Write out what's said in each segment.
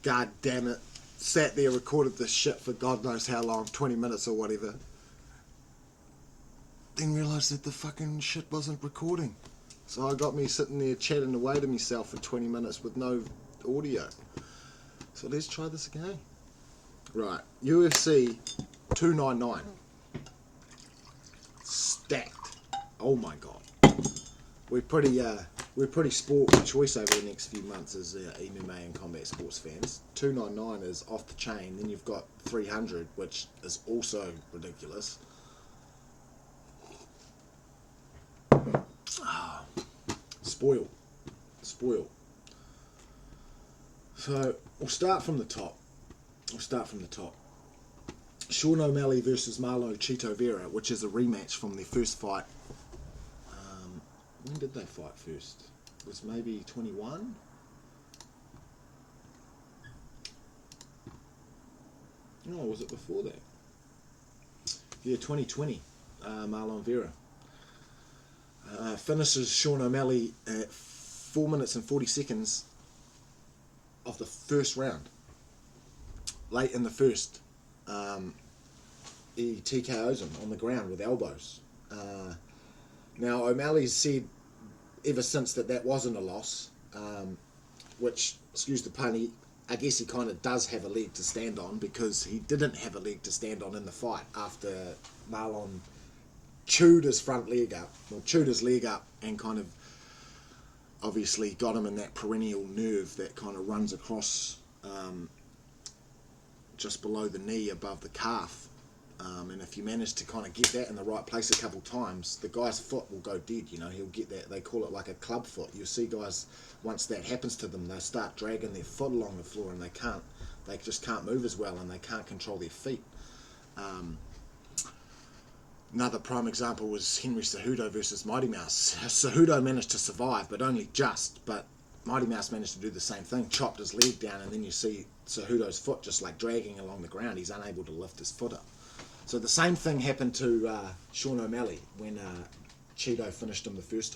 God damn it, sat there, recorded this shit for God knows how long, 20 minutes or whatever. Then realised that the fucking shit wasn't recording. So I got me sitting there chatting away to myself for 20 minutes with no audio. So let's try this again. Right, UFC 299. Stacked. Oh my god. We're pretty sport choice over the next few months as MMA and combat sports fans. 299 is off the chain. Then you've got 300, which is also ridiculous. Spoil. So we'll start from the top. Sean O'Malley versus Marlon Chito Vera, which is a rematch from their first fight. When did they fight first? It was maybe 21? No, was it before that? Yeah, 2020. Marlon Vera finishes Sean O'Malley at 4 minutes and 40 seconds of the first round. Late in the first, he TKOs him on the ground with elbows. Now O'Malley's said ever since that wasn't a loss, which, excuse the pun, I guess he kind of does have a leg to stand on, because he didn't have a leg to stand on in the fight after Marlon chewed his front leg up, or chewed his leg up, and kind of obviously got him in that perennial nerve that kind of runs across just below the knee above the calf. And if you manage to kind of get that in the right place a couple times, the guy's foot will go dead, you know, he'll get that, they call it like a club foot. You'll see guys, once that happens to them, they start dragging their foot along the floor, and they just can't move as well, and they can't control their feet. Another prime example was Henry Cejudo versus Mighty Mouse. Cejudo managed to survive, but only just, but Mighty Mouse managed to do the same thing, chopped his leg down, and then you see Cejudo's foot just like dragging along the ground. He's unable to lift his foot up. So the same thing happened to Sean O'Malley when Chito finished him the first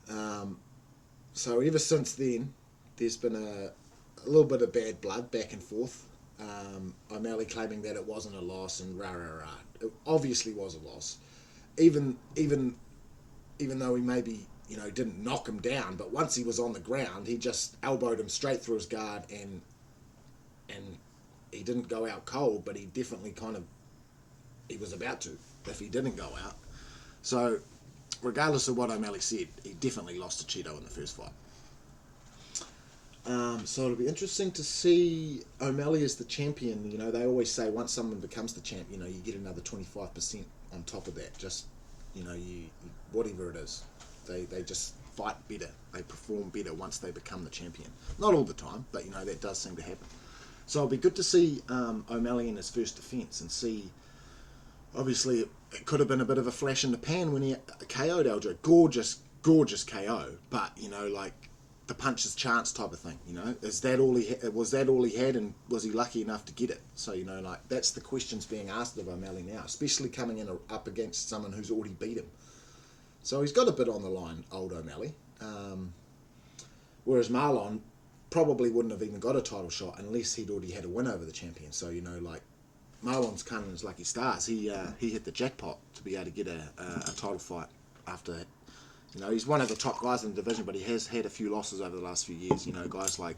time. So ever since then, there's been a little bit of bad blood back and forth. O'Malley claiming that it wasn't a loss, and rah rah rah. It obviously was a loss, even though he maybe, you know, didn't knock him down, but once he was on the ground, he just elbowed him straight through his guard, and he didn't go out cold, but he definitely he was about to if he didn't go out. So regardless of what O'Malley said, he definitely lost to Chito in the first fight. So it'll be interesting to see O'Malley as the champion. You know, they always say once someone becomes the champ, you know, you get another 25% on top of that. Just, you know, whatever it is, they just fight better. They perform better once they become the champion. Not all the time, but you know, that does seem to happen. So it'll be good to see O'Malley in his first defence, and see, obviously it could have been a bit of a flash in the pan when he KO'd Aljo. Gorgeous KO, but you know, like the puncher's chance type of thing, you know, was that all he had, and was he lucky enough to get it? So, you know, like that's the questions being asked of O'Malley now, especially coming in up against someone who's already beat him. So he's got a bit on the line, old O'Malley. Whereas Marlon probably wouldn't have even got a title shot unless he'd already had a win over the champion. So, you know, like Marlon's counting his lucky stars. He hit the jackpot to be able to get a title fight after. You know, he's one of the top guys in the division, but he has had a few losses over the last few years. You know, guys like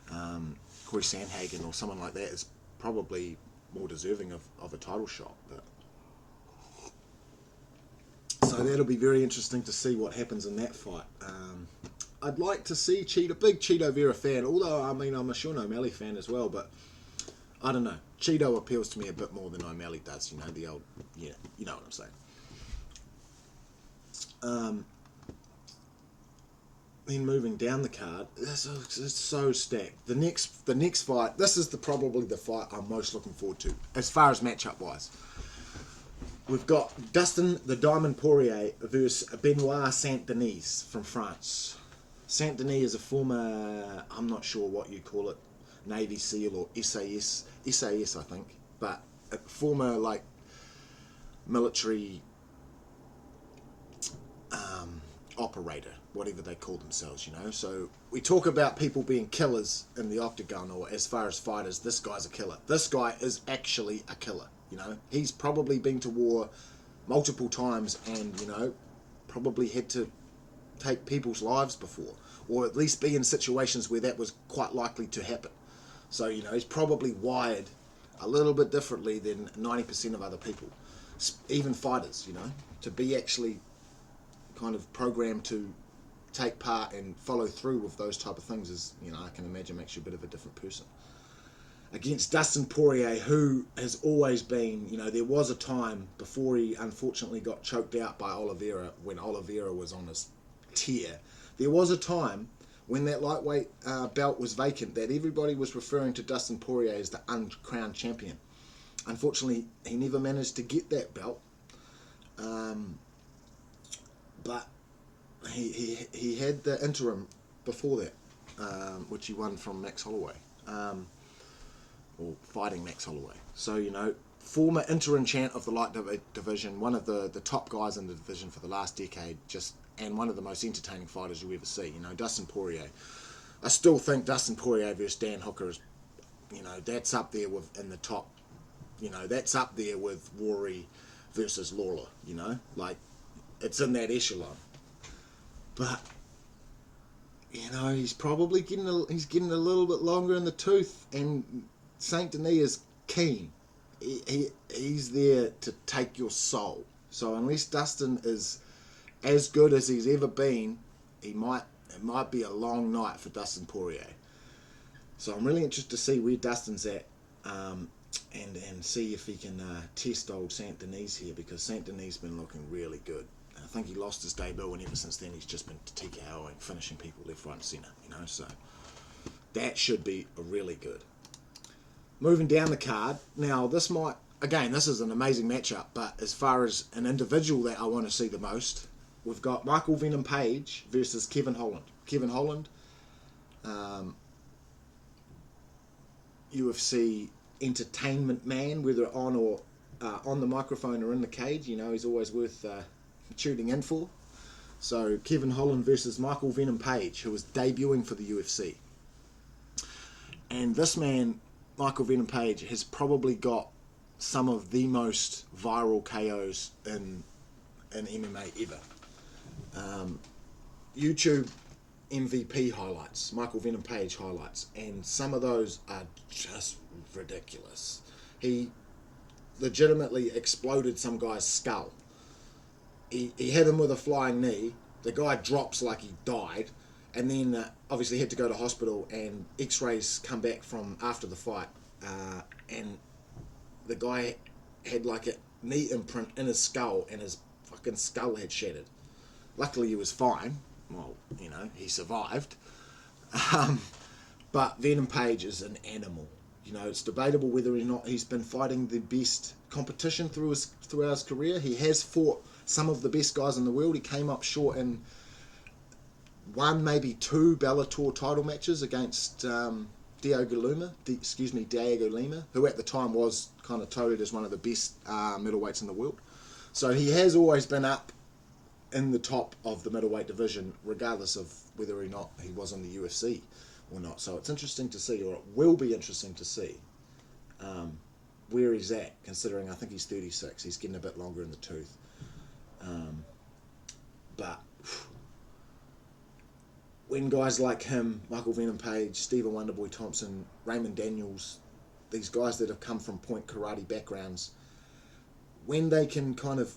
Corey Sandhagen or someone like that is probably more deserving of a title shot. But so that'll be very interesting to see what happens in that fight. I'd like to see big Chito Vera fan, although, I mean, I'm a Sean O'Malley fan as well, but I don't know. Chito appeals to me a bit more than O'Malley does, you know, the old, yeah, you know what I'm saying. Then moving down the card, it's so stacked. The next fight, this is probably the fight I'm most looking forward to, as far as matchup wise. We've got Dustin the Diamond Poirier versus Benoit Saint-Denis from France. Saint-Denis is a former, I'm not sure what you call it, Navy SEAL or SAS I think, but a former military operator, whatever they call themselves, you know. So we talk about people being killers in the octagon, or as far as fighters, this guy's a killer. This guy is actually a killer, you know. He's probably been to war multiple times and, you know, probably had to take people's lives before, or at least be in situations where that was quite likely to happen. So, you know, he's probably wired a little bit differently than 90% of other people, even fighters, you know, to be actually kind of programmed to take part and follow through with those type of things is, you know, I can imagine makes you a bit of a different person. Against Dustin Poirier, who has always been, you know, there was a time before he unfortunately got choked out by Oliveira, when Oliveira was on his tear, there was a time when that lightweight belt was vacant that everybody was referring to Dustin Poirier as the uncrowned champion. Unfortunately, he never managed to get that belt, but he had the interim before that, which he won from Max Holloway, or fighting Max Holloway. So, you know, former interim champ of the light division, one of the top guys in the division for the last decade, and one of the most entertaining fighters you ever see. You know, Dustin Poirier. I still think Dustin Poirier versus Dan Hooker is, you know, that's up there with in the top. You know, that's up there with Rory versus Lawler. You know, like it's in that echelon. But you know, he's probably getting a little bit longer in the tooth, and Saint Denis is keen. He's there to take your soul. So unless Dustin is as good as he's ever been, it might be a long night for Dustin Poirier. So I'm really interested to see where Dustin's at, and see if he can test old Saint Denis here, because Saint Denis been looking really good. I think he lost his debut, and ever since then he's just been TKOing, finishing people left, right, and centre. You know, so that should be really good. Moving down the card now, this is an amazing matchup, but as far as an individual that I want to see the most, we've got Michael Venom Page versus Kevin Holland. Kevin Holland, UFC entertainment man, whether on the microphone or in the cage. You know, he's always worth tuning in for. So Kevin Holland versus Michael Venom Page, who is debuting for the UFC. And this man, Michael Venom Page, has probably got some of the most viral KOs in MMA ever. YouTube MVP highlights, Michael Venom Page highlights, and some of those are just ridiculous. He legitimately exploded some guy's skull. He hit him with a flying knee. The guy drops like he died, and then obviously had to go to hospital, and x-rays come back from after the fight, and the guy had like a knee imprint in his skull, and his fucking skull had shattered. Luckily he was fine. Well, you know, he survived. But Venom Page is an animal. You know, it's debatable whether or not he's been fighting the best competition throughout his career. He has fought some of the best guys in the world. He came up short in one, maybe two Bellator title matches against Diego Lima, who at the time was kind of touted as one of the best middleweights in the world. So he has always been up in the top of the middleweight division, regardless of whether or not he was in the UFC or not. So it's interesting to see, or it will be interesting to see, where he's at, considering I think he's 36. He's getting a bit longer in the tooth. But when guys like him, Michael Venom Page, Stephen Wonderboy Thompson, Raymond Daniels, these guys that have come from point karate backgrounds, when they can kind of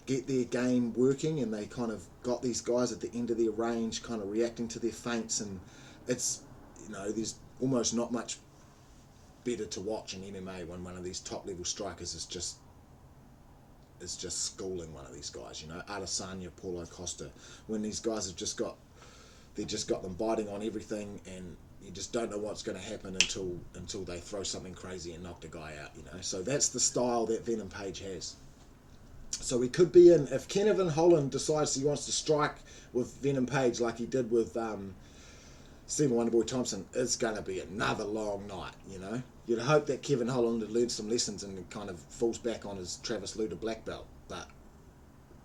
get their game working, and they kind of got these guys at the end of their range kind of reacting to their feints, and it's, you know, there's almost not much better to watch in MMA when one of these top level strikers is just schooling one of these guys. You know, Adesanya, Paulo Costa, when these guys have just got them biting on everything, and you just don't know what's going to happen until they throw something crazy and knock the guy out. You know, so that's the style that Venom Page has. So we could be in, if Kevin Holland decides he wants to strike with Venom Page like he did with Stephen Wonderboy Thompson, it's going to be another long night, you know. You'd hope that Kevin Holland had learned some lessons and kind of falls back on his Travis Lutter black belt, but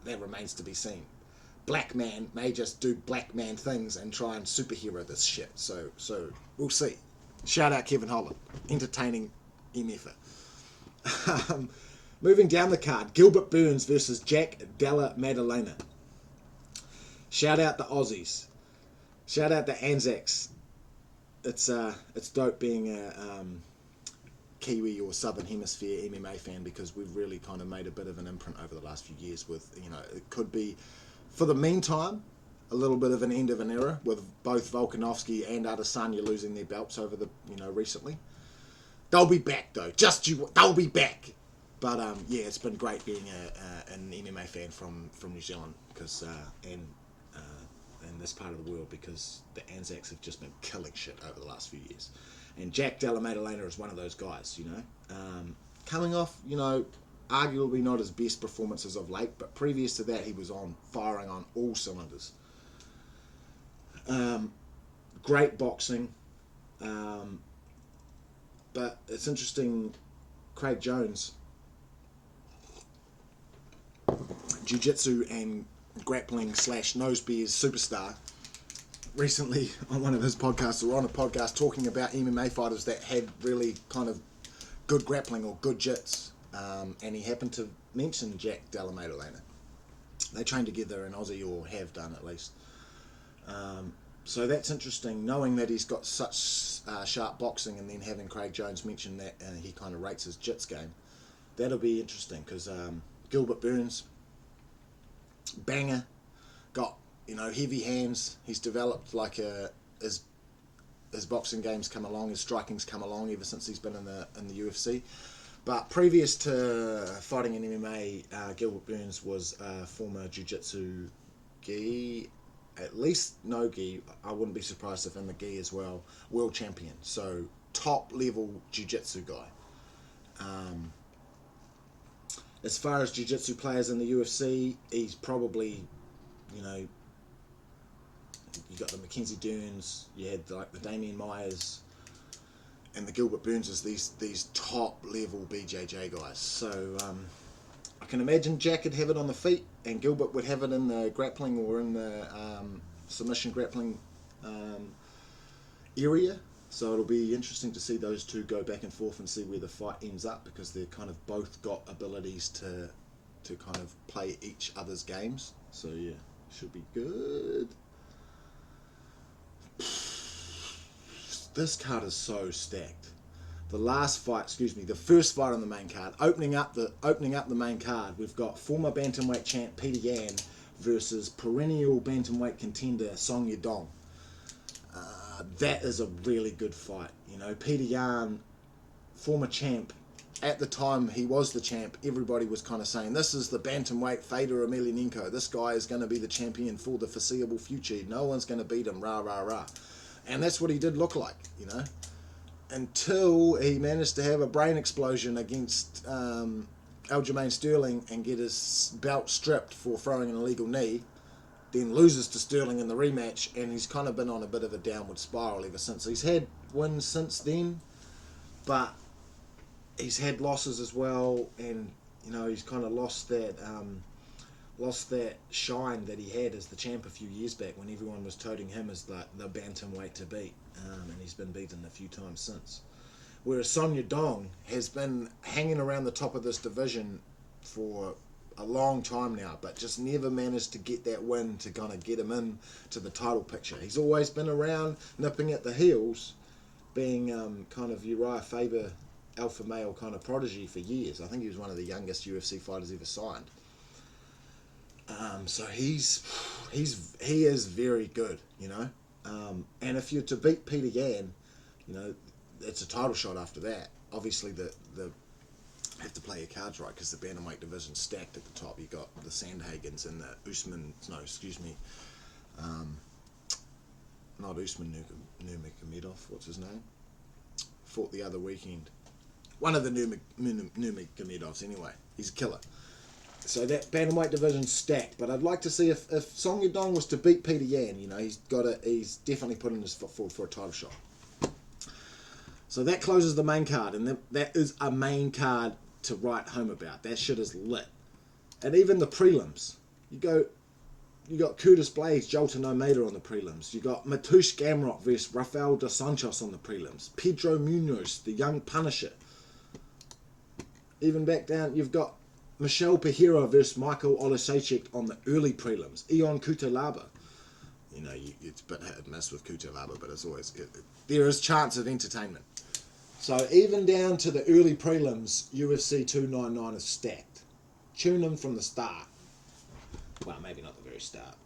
that remains to be seen. black man may just do black man things and try and superhero this shit. So we'll see. Shout out Kevin Holland, entertaining MFer. Moving down the card, Gilbert Burns versus Jack Della Maddalena. Shout out the Aussies. Shout out the Anzacs. It's dope being a Kiwi or Southern Hemisphere MMA fan, because we've really kind of made a bit of an imprint over the last few years with, it could be, for the meantime, a little bit of an end of an era with both Volkanovski and Adesanya losing their belts over the, recently. They'll be back though. They'll be back. But yeah, it's been great being an MMA fan from New Zealand, because and in this part of the world, because the Anzacs have just been killing shit over the last few years. And Jack Della Maddalena is one of those guys, coming off, arguably not his best performances of late, but previous to that he was firing on all cylinders. Great boxing, but it's interesting, Craig Jones, jiu-jitsu and grappling / nose beers superstar, recently on one of his podcasts, or on a podcast, talking about MMA fighters that had really kind of good grappling or good jits, and he happened to mention Jack Della Maddalena. They train together in Aussie, or have done at least. So that's interesting, knowing that he's got such sharp boxing, and then having Craig Jones mention that he kind of rates his jits game. That'll be interesting, because Gilbert Burns, banger, got heavy hands. He's developed like his boxing game's come along, his striking's come along ever since he's been in the UFC. But previous to fighting in MMA, Gilbert Burns was a former jiu-jitsu gi, at least no gi. I wouldn't be surprised if in the gi as well, world champion. So top level jiu-jitsu guy. As far as jiu-jitsu players in the UFC, he's probably, you got the Mackenzie Dern, you had like the Damian Myers, and the Gilbert Burnses, these top level BJJ guys. So I can imagine Jack would have it on the feet, and Gilbert would have it in the grappling, or in the submission grappling area. So it'll be interesting to see those two go back and forth and see where the fight ends up, because they're kind of both got abilities to kind of play each other's games. So yeah, should be good. This card is so stacked. The first fight on the main card, opening up the main card, we've got former bantamweight champ Peter Yan versus perennial bantamweight contender Song Yadong. That is a really good fight. Peter Yan, former champ. At the time he was the champ, everybody was kind of saying, this is the bantamweight Fedor Emelianenko. This guy is going to be the champion for the foreseeable future. No one's going to beat him, rah, rah, rah. And that's what he did look like, until he managed to have a brain explosion against Aljamain Sterling and get his belt stripped for throwing an illegal knee, then loses to Sterling in the rematch, and he's kind of been on a bit of a downward spiral ever since. He's had wins since then, but he's had losses as well, and he's kind of lost that shine that he had as the champ a few years back, when everyone was touting him as the bantamweight to beat, and he's been beaten a few times since. Whereas Song Yadong has been hanging around the top of this division for a long time now, but just never managed to get that win to kind of get him in to the title picture. He's always been around, nipping at the heels, being kind of Uriah Faber alpha male kind of prodigy for years. I think he was one of the youngest UFC fighters ever signed. So he is very good, and if you're to beat Peter Yan, it's a title shot after that. Obviously the have to play your cards right, because the bantamweight division's stacked at the top. You got the Sandhagens and the not Usman Nurmagomedov, what's his name? Fought the other weekend. One of the Nurmagomedovs anyway. He's a killer. So that bantamweight division's stacked, but I'd like to see if Song Yadong was to beat Peter Yan, he's definitely putting his foot forward for a title shot. So that closes the main card, and that is a main card to write home about. That shit is lit. And even the prelims, you go, You got Curtis Blades, Jolton Almeida on the prelims. You got Mateusz Gamrot versus Rafael dos Santos on the prelims. Pedro Munoz, the young Punisher. Even back down, you've got Michel Pereira versus Michael Olasejczyk on the early prelims. Ion Cutelaba. You know, it's a bit hit and miss with Cutelaba, but it's always there is chance of entertainment. So even down to the early prelims, UFC 299 is stacked. Tune in from the start. Well, maybe not the very start.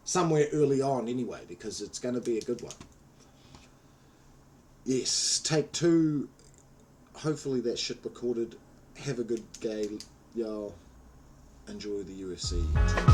Somewhere early on anyway, because it's going to be a good one. Yes, take 2. Hopefully that shit recorded. Have a good day, y'all. Enjoy the UFC.